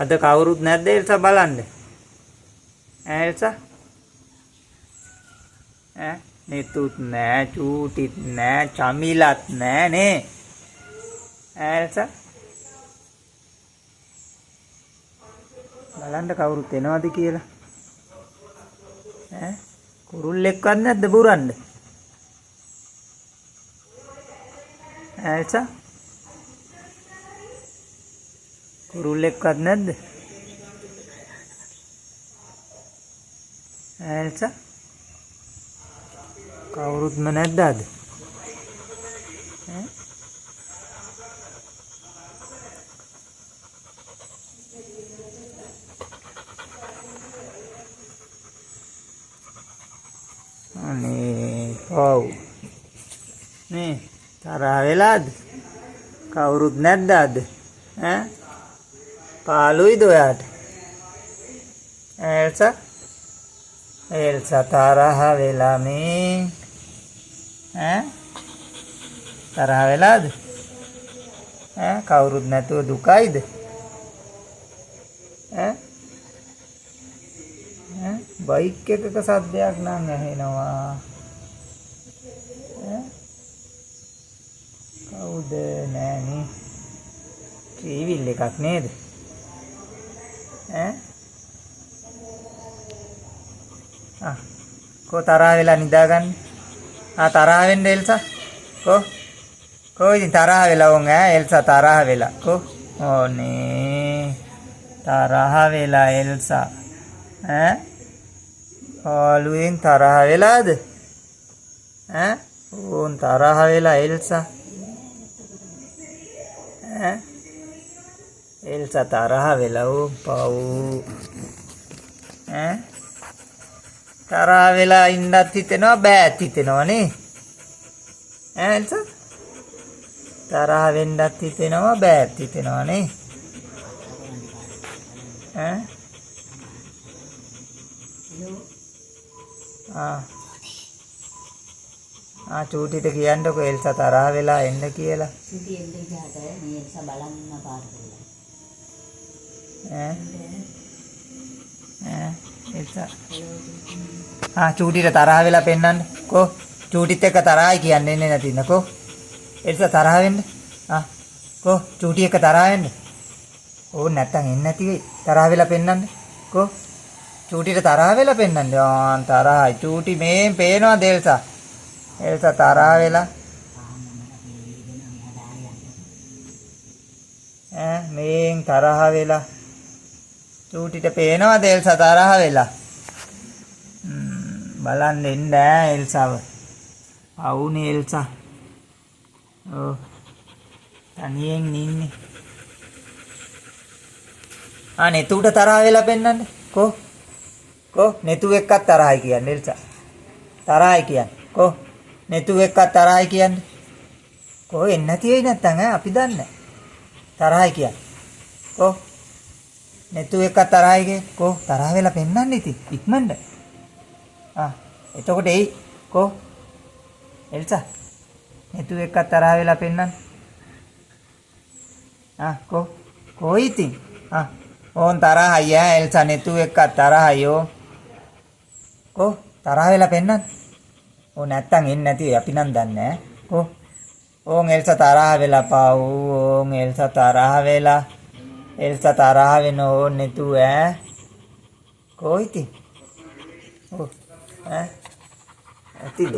අද කවුරුත් නැද්ද එල්සා බලන්න? එල්සා? නෙතුත් නෑ, චූටිත් නෑ, චමිලත් නෑ නේ. එල්සා? බලන්න කවුරුත් එනවද කියලා. කුරුල්ලෙක්වත් නැද්ද බුරන්න? එල්සා? කුරුල්ලෙක්වත් නැද්ද? එල්සා? කවුරුත්ම නැද්ද අද? අනේ ඔව් නේ තරහ වෙලාද? කවුරුත් නැද්ද අද? පාළුයිද ඔයාට? එල්සා? එල්සා තරහ වෙලා මේ තරහ වෙලාද? කවුරුත් නැතුව දුකයිද? බයික් එකක සද්දයක් නම් ඇහෙනවා. කවුද? නෑනේ. ටීවිල් එකක් නේද? කෝ තරහ වෙලා නිදාගන්න. තරහ වෙන්න එල්සා. කෝ ඉතින් තරහ වෙලා වොන් එල්සා තරහ වෙලා. කෝ ඕනේ තරහ වෙලා එල්සා. පාළුවෙන් තරහ වෙලාද? ඕන් තරහ වෙලා එල්සා. එල්සා තරහ වෙලා ඕ පව්. තරහ වෙලා ඉන්නත් හිතෙනවා බෑත් හිතෙනවා නේ. එල්සා? තරහ වෙන්නත් හිතෙනවා බෑත් හිතෙනවා නේ. චූටිට කියන්නකො එල්සා තරහ වෙලා එන්න කියලා. චූටි එන්න ගියාට මේ එල්සා බලන් ඉන්න පාරට. එල්සා චූටිට තරහ වෙලා පෙන්නන්න. කෝ චූටිත් එක්ක තරහයි කියන්නේ නැතිද? කෝ එල්සා තරහ වෙන්න. කෝ චූටි එක්ක තරහ වෙන්න. ඕන් නැත්තම් එන්නේ නැති වෙයි. තරහ වෙලා පෙන්නන්න. කෝ චූටිට තරහ වෙලා පෙන්නන්න. තරහයි චූටි මේන් පේනවද එල්සා? එල්සා තරහ වෙලා මේන් තරහ වෙලා චූටිට පේනවද එල්සා තරහ වෙලා? බලන්න එන්න එල්සාව. අවුනේ එල්සා. ඔව් තනියෙන් ඉන්නේ. නෙතුට තරහ වෙලා පෙන්නන්න. කෝ නෙතු එක්කත් තරහයි කියන්නේ එල්සා. තරහයි කියන්නේ. කෝ නෙතු එක්කත් තරහයි කියන්නේ. කෝ එන්නේ නැති වෙයි නැත්තම් අපි දන්නේ. තරහයි කියන්නේ. කෝ නෙතු එක්කත් තරහයි කියන්නේ. කෝ තරහ වෙලා පෙන්නන්න ඉතින් ඉක්මනට. එතකොට එයි. කෝ එල්සා නෙතු එක්කත් තරහ වෙලා පෙන්නන්න. කෝ ඉතින් ඕන් තරහයි එල්සා නෙතු එක්කත් තරහයි ඕ. කෝ තරහ වෙලා පෙන්නන්න. ඕ නැත්තම් එන්නේ නැති අපි නම් දන්නේ. කෝ ඕන් එල්සා තරහ වෙලා පාව්. ඕන් එල්සා තරහ වෙලා. එල්සා තරහ වෙන ඕන් නෙතු කෝ ඉතින්. ඇතිද?